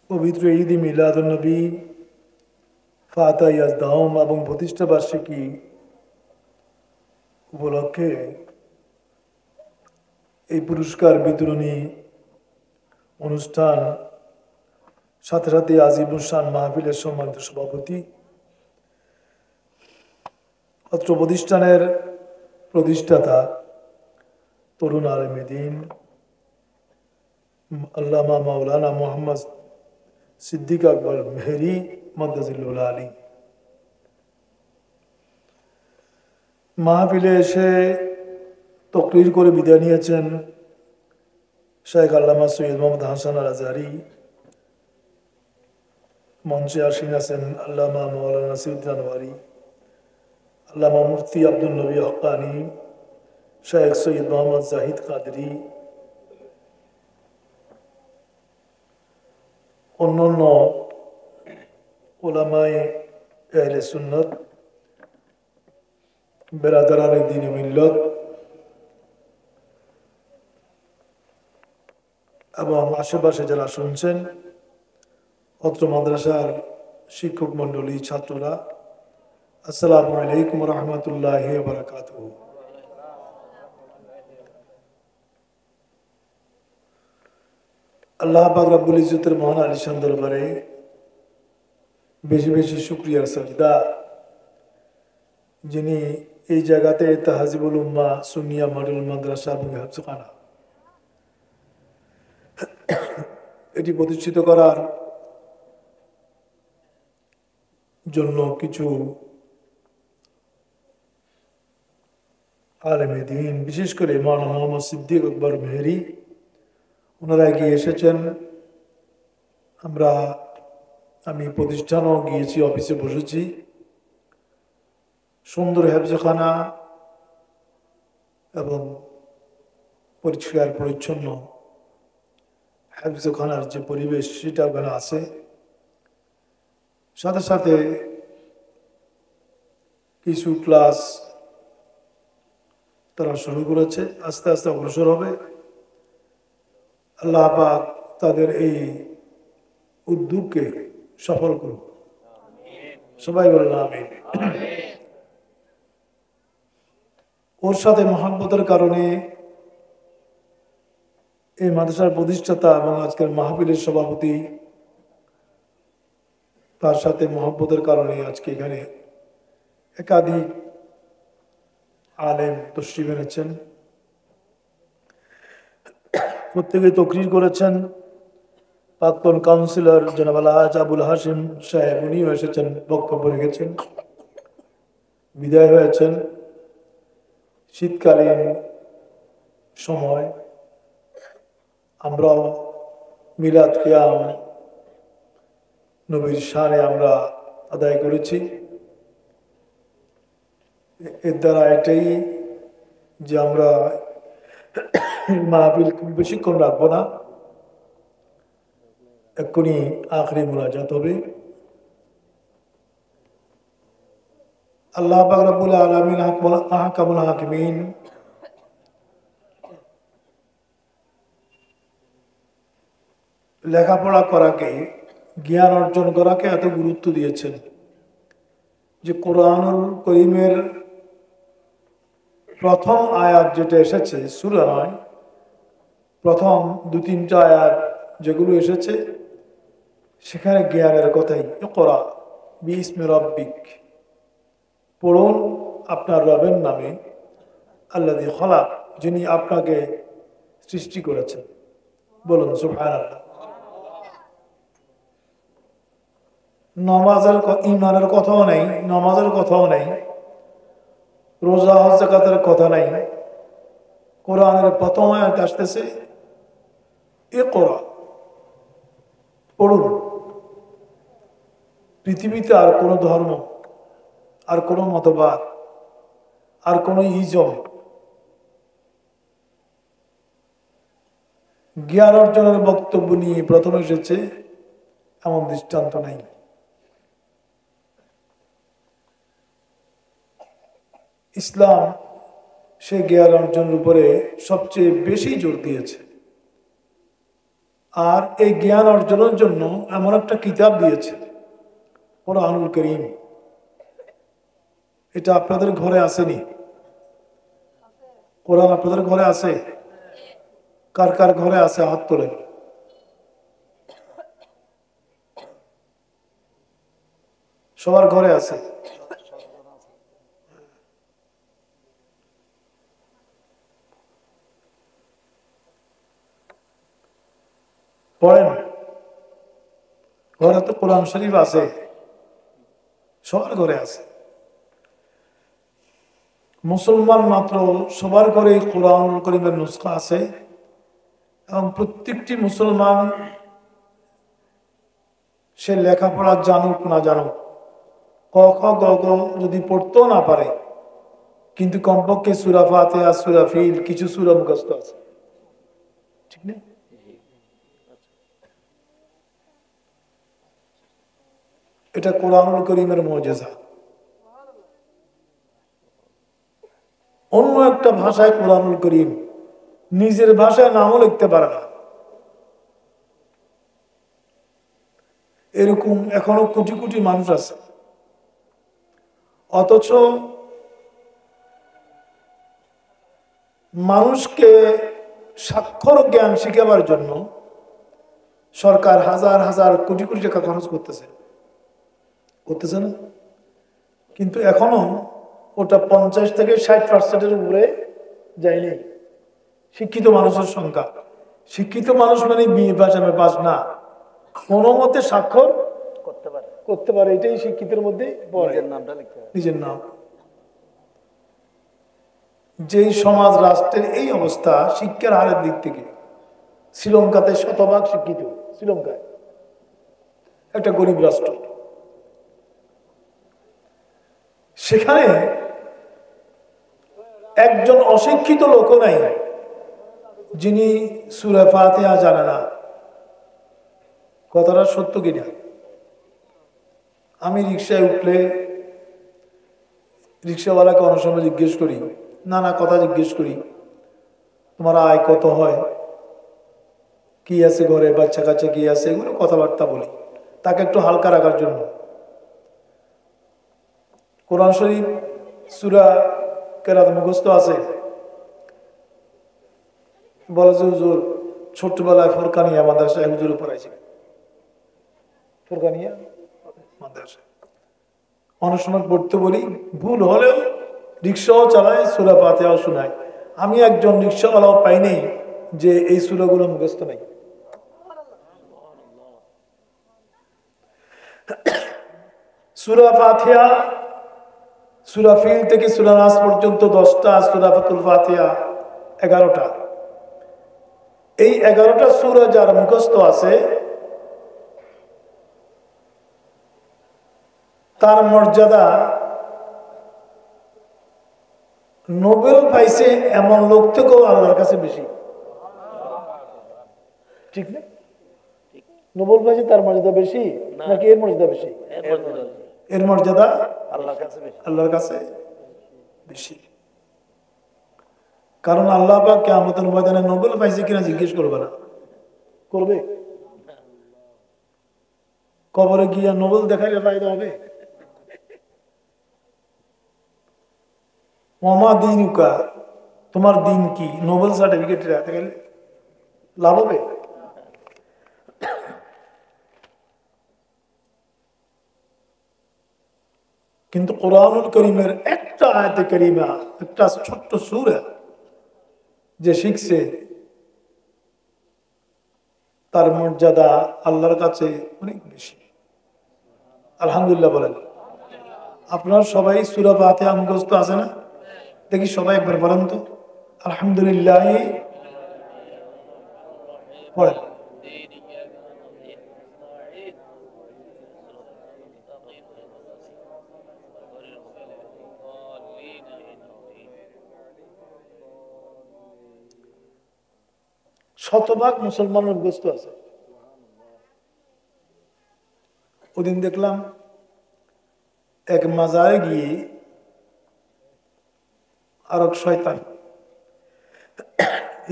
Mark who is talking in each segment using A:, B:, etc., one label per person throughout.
A: পবিত্র ঈদ মিলাদুন্নবী ফাতা ইয়াজদাউম এবং প্রতিষ্ঠা বার্ষিকী উপলক্ষে এই পুরস্কার বিতরণী অনুষ্ঠান সাথে সাথে আজিমুসান মাহফিলের সম্মানিত সভাপতি, অত্র প্রতিষ্ঠানের প্রতিষ্ঠাতা তরুণ আলেম দ্বীন আল্লামা মাওলানা মোহাম্মদ সিদ্দিক আকবর মেহেরি মাদ্দাজিল্লুল আলী মাহফিলে এসে তকরির করে বিদায় নিয়েছেন শেখ আল্লামা সৈয়দ মোহাম্মদ হাসান আল আজহারি। মঞ্চে আসীন আছেন আল্লামা মাওলানা নাসিরউদ্দিন আনওয়ারি, আল্লামা মুফতি আব্দুল নবী হক্কানি, শেখ সৈয়দ মোহাম্মদ জাহিদ কাদরি, অন্যান্য উলামায়ে আহলে সুন্নাত, বেরাদারানে দ্বীন ও মিল্লত এবং আশেপাশে যারা শুনছেন, অত্র মাদ্রাসার শিক্ষক মণ্ডলী, ছাত্ররা, আসসালামু আলাইকুম রহমতুল্লাহি ওয়া বারাকাতুহু। আল্লাহ পাক রব্বুল ইজ্জতের মহান আলিশান দরবারে বেশি বেশি শুকরিয়া সাজদা, যিনি এই জায়গাতে তাহজিবুল উম্মাহ সুন্নিয়া মডেল মাদ্রাসা এবং হাফজখানা এটি প্রতিষ্ঠিত করার জন্য কিছু আলেমে দ্বীন, বিশেষ করে মাওলানা মোহাম্মদ সিদ্দিক আকবর মেহেরি, ওনারা এগিয়ে এসেছেন। আমি প্রতিষ্ঠানও গিয়েছি, অফিসে বসেছি। সুন্দর হেফজখানা এবং পরিষ্কার পরিচ্ছন্ন হেফজখানার যে পরিবেশ সেটা ওখানে আছে। সাথে সাথে কিছু ক্লাস তারা শুরু করেছে, আস্তে আস্তে অগ্রসর হবে। আল্লাহ পাক তাদের এই উদ্যোগকে সফল করুন, সবাই বলেন আমিন। ওর সাথে মহব্বতের কারণে এই মাদ্রাসার প্রতিষ্ঠাতা এবং আজকের মাহফিলের সভাপতি, তার সাথে মহব্বতের কারণে আজকে এখানে একাধিক আলেম তশরিফ এনেছেন। প্রত্যেকে তকরির করেছেন। প্রাক্তন কাউন্সিলর জনাব আলহাজ আবুল হাশিম সাহেব, উনিও এসেছেন, বক্তব্য রেখেছেন, বিদায় হয়েছেন। শীতকালীন সময় আমরাও মিলাদ কিয়াম নবীর শানে আমরা আদায় করেছি। এর দ্বারা এটাই যে আমরা মাহফিল খুব বেশিক্ষণ রাখবো না, এক্ষুনি আখরি মুনাজাত হবে। আল্লাহ পাক রব্বুল আলামিন আহকামুল হাকিমিন লেখাপড়া করাকে, জ্ঞান অর্জন করাকে এত গুরুত্ব দিয়েছেন যে কোরআনুল করিমের প্রথম আয়াত যেটা এসেছে, সূরা নয়, প্রথম 2-3টা আয়াত যেগুলো এসেছে সেখানে জ্ঞানের কথাই, ইকরা বিইসমি রাব্বিক, পড়ুন আপনার রবের নামে, আল্লাযী খলাক, যিনি আপনাকে সৃষ্টি করেছেন। বলুন সুবহানাল্লাহ। নামাজের, ঈমানের কথাও নেই, নামাজের কথাও নেই, রোজা হজ যাকাতের কথা নাই। কোরআনের প্রথম আয়াত আসতেছে ইকরা, পড়ুন। পৃথিবীতে আর কোনো ধর্ম, আর কোনো মতবাদ, আর কোনো ইজম জ্ঞান অর্জনের বক্তব্য নিয়ে প্রথম এসেছে এমন দৃষ্টান্ত নাই। ইসলাম সে জ্ঞান অর্জনের উপরে সবচেয়ে বেশি জোর দিয়েছে। আর এই জ্ঞান অর্জনের জন্য এমন একটা কিতাব দিয়েছে, কোরআনুল কারীম। এটা আপনাদের ঘরে আসেনি? কোরআন আপনাদের ঘরে আছে? কার কার ঘরে আছে হাত তোলেন। সবার ঘরে আছে। পড়েন, ঘরে তো কোরআন শরীফ আছে, সবার ঘরে আছে। মুসলমান মাত্র সবার ঘরে কোরআনুল কারীমের নুসখা আছে, এবং প্রত্যেকটি মুসলমান সে লেখাপড়া জানুক না জানুক, ক খ গ ঘ যদি পড়তেও না পারে, কিন্তু কমপক্ষে সূরা ফাতিহা, সূরা ফিল, কিছু সূরা মুখস্থ আছে, ঠিক না? এটা কোরআনুল কারীমের মুজিজা। অন্য একটা ভাষায় কোরআনুল কারীম, নিজের ভাষায় নামও লিখতে পারে না। এরকম এখনো কোটি কোটি মানুষ আছে। অথচ মানুষকে স্বাক্ষর জ্ঞান শিখাবার জন্য সরকার হাজার হাজার কোটি কোটি টাকা খরচ করতেছে না? কিন্তু এখনো ওটা 50 থেকে 60% উপরে যায়নি শিক্ষিত মানুষের সংখ্যা। শিক্ষিত মানুষ মানে বিয়ে পাস না, কোনো মতে স্বাক্ষর করতে পারে, এটাই শিক্ষিতের মধ্যে নিজের নাম। যেই সমাজ রাষ্ট্রের এই অবস্থা শিক্ষার হারের দিক থেকে, শ্রীলঙ্কাতে শতভাগ শিক্ষিত, শ্রীলঙ্কায় একটা গরিব রাষ্ট্র, সেখানে একজন অশিক্ষিত লোক নাই যিনি সূরা ফাতিহা জানে না। কথাটা সত্য কিনা? আমি রিক্সায় উঠলে রিক্সাওয়ালাকে অনেক সময় জিজ্ঞেস করি, নানা কথা জিজ্ঞেস করি, তোমার আয় কত হয়, কি আছে ঘরে, বাচ্চা কাচ্চা কি আছে, এগুলো কথাবার্তা বলি তাকে একটু হালকা রাখার জন্য। কোরআন শরীফ সূরা কেরাত মুখস্থ আছে, বলে যে হুজুর ছোট্টবেলায় ফুরকানিয়া মাদ্রাসায় হুজুর পড়াইছে, ফুরকানিয়া মাদ্রাসা অনেক সময় পড়তে বলি, ভুল হলেও রিক্সাও চালায়, সূরা ফাতিহাও শোনায়। আমি একজন রিক্সাওয়ালাও পাইনি যে এই সূরাগুলো মুখস্থ নাই। সূরা ফাতিহা, সূরা ফিল থেকে সূরা নাস পর্যন্ত 10টা, সূরা ফাতুল ফাতিহা 11টা। এই 11টা সূরা যার মুখস্থ আছে তার মর্যাদা নোবেল পাইছে এমন লোক থেকেও আল্লাহর কাছে বেশি, ঠিক না? নোবেল পাইছে তার মর্যাদা বেশি নাকি এর মর্যাদা বেশি? এর মর্যাদা আল্লাহর কাছে বেশি। কারণ আল্লাহ পাক কিয়ামতের ময়দানে নোবেল পাইছে কিনা জিজ্ঞেস করবে না, করবে? কবরে গিয়া নোবেল দেখাইলে ফায়দা হবে? ওমা দিনুকা, তোমার দিন কি, নোবেল সার্টিফিকেট রাখতে গেলে লাভ হবে? কিন্তু কোরআনুল কারীমের একটা আয়াতে কারীমা, একটা ছোট্ট সূরা যে শিখছে, তার মর্যাদা আল্লাহর কাছে অনেক বেশি। আলহামদুলিল্লাহ বলেন। আপনারা সবাই সূরা ফাতিহা মুখস্থ আছে না? দেখি সবাই একবার বলেন তো, আলহামদুলিল্লাহ পড়েন। শতভাগ মুসলমানের মুখস্থ আছে। ওদিন দেখলাম এক মাজারে গিয়ে আর এক শয়তান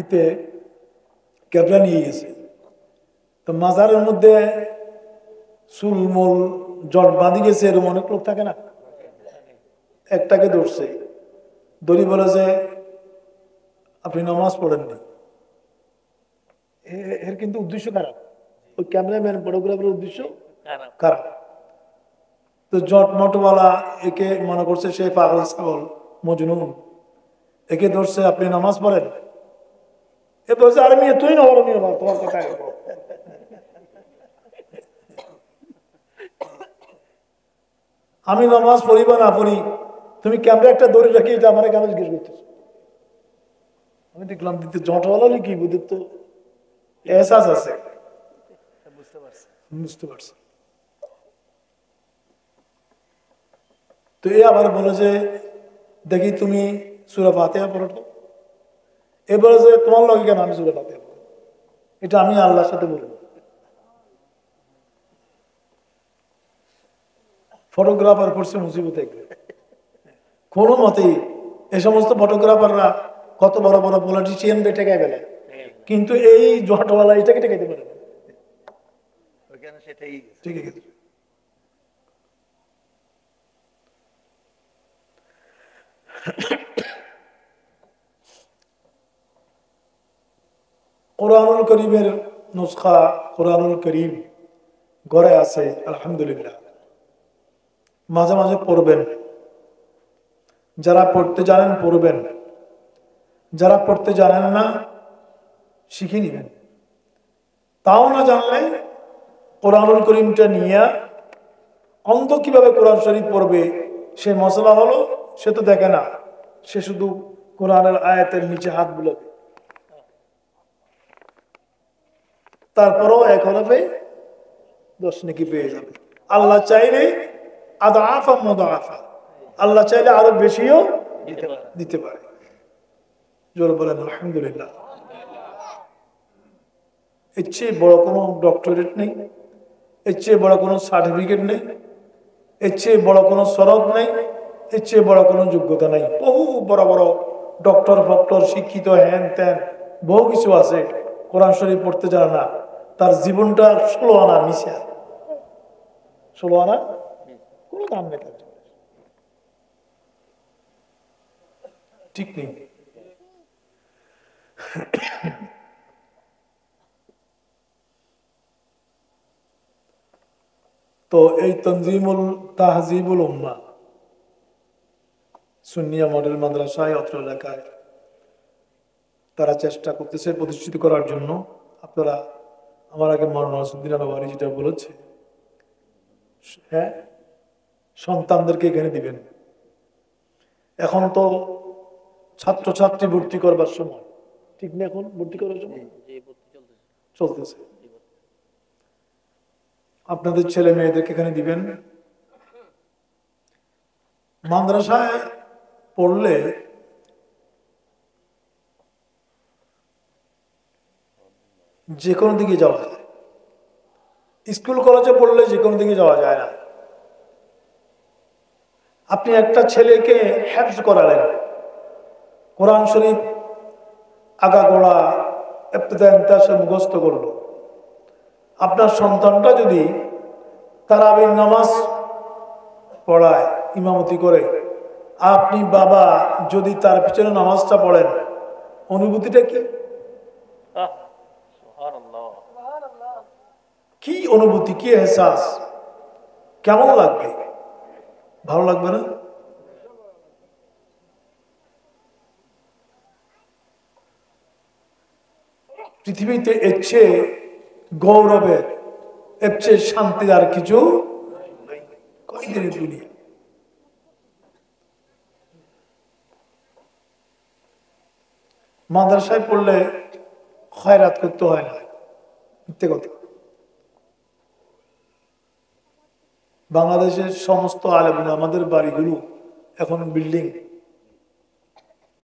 A: এতে ক্যাবলা নিয়ে গেছে, তো মাজারের মধ্যে চুলমুল জট বাঁধি গেছে, এরকম অনেক লোক থাকে না। একটাকে ধরছে, দড়ি বলে যে আপনি নামাজ পড়েননি। এর কিন্তু উদ্দেশ্য খারাপ, ওই ক্যামেরাম্যান ফটোগ্রাফারের উদ্দেশ্য খারাপ। তো জট মটওয়ালা একে মনে করছে সে পাগল ছাগল মজনুন, একে ধরছে আপনি নামাজ পড়েন। এ বলছে আরে মেয়ে তুই না, তোমার কথা। আমি নামাজ পড়ি বা না পড়ি, তুমি ক্যামেরা একটা দড়ি রাখি, এটা আমার কেন জিজ্ঞেস করতেছো? আমি দেখলাম দিতে জটওয়ালা কি বুঝতে তো এহসাস আছে, বুঝতে পারছি। তো এ আবার বলে যে দেখি তুমি সূরা ফাতিহা পড়ো তো। এ বলে যে তোমার লগে কেন আমি সূরা ফাতিহা পড়ব, এটা আমি আল্লাহর সাথে বলবো। ফটোগ্রাফার করছে মুসিবত। কোনো মতেই এ সমস্ত ফটোগ্রাফাররা কত বড় বড় পলিটিশিয়ান ঠেকায় ফেলে, কিন্তু এই জটওয়ালা এটাকে ঠেকাইতে পারে না। ঠিক আছে, কোরআনুল করিমের নুসখা, কোরআনুল করিম ঘরে আছে আলহামদুলিল্লাহ। মাঝে মাঝে পড়বেন, যারা পড়তে জানেন পড়বেন, যারা পড়তে জানেন না শিখে নিবেন। তাও না জানলে কোরআনুল করিমটা নিয়ে অন্ধ কিভাবে কোরআন শরীফ পড়বে সে মশলা হলো, সে তো দেখে না, সে শুধু কোরআনের আয়াতের নিচে হাত বুলাবে, তারপরও এক হরফে 10 নেকি পেয়ে যাবে। আল্লাহ চাইলে আদাফা মুদাফা, আল্লাহ চাইলে আরো বেশিও দিতে পারে। জোর বলেন আলহামদুলিল্লাহ। এর চেয়ে বড় কোনো ডক্টরেট নেই, এর চেয়ে বড় কোনো সার্টিফিকেট নেই, এর চেয়ে বড় কোনো সনদ নেই, এর চেয়ে বড় কোনো যোগ্যতা নেই। বহু বড় বড় ডক্টর ফক্টর শিক্ষিত হ্যান ত্যান বহু কিছু আছে, কোরআন শরীফ পড়তে জানে না, তার জীবনটা 16 আনা মিশা, 16 আনা কোনো দাম নেই তার জন্য, ঠিক নেই। তো এই তনজিমুল তাহজিবুল উম্মাহ সুন্নিয়া মডেল মাদ্রাসায় অত্র এলাকায় তারা চেষ্টা করতেছে প্রতিষ্ঠিত করার জন্য। আপনারা আমার আগে মাওলানা নাসিরউদ্দিন আনোয়ারী যেটা বলেছে, হ্যাঁ, সন্তানদেরকে এখানে দিবেন। এখন তো ছাত্রছাত্রী ভর্তি করবার সময়, ঠিক না? এখন ভর্তি করার সময় চলতেছে। আপনাদের ছেলে মেয়েদেরকে এখানে দিবেন। মাদ্রাসায় পড়লে যে কোনো দিকে যাওয়া যায়, স্কুল কলেজে পড়লে যে কোনো দিকে যাওয়া যায় না। আপনি একটা ছেলেকে হেফজ করালেন, কোরআন শরীফ আগাগোড়া ইবতিদা ইমতিয়াজ মুখস্থ করলো। আপনার সন্তানটা যদি তারাবির নামাজ পড়ায়, ইমামতি করে, আপনি বাবা যদি তার পিছনে নামাজটা পড়েন, অনুভূতিটা কি? কি অনুভূতি, কি এহসাস, কেমন লাগবে? ভালো লাগবে না? পৃথিবীতে এর চেয়ে গৌরবের, এর চেয়ে শান্তির আর কিছু কই দিনের দুনিয়া। মাদ্রাসায় পড়লে খয়রাত করতে হয় না, মিথ্যে কথা। বাংলাদেশের সমস্ত আলেম আমাদের বাড়িগুলো এখন বিল্ডিং,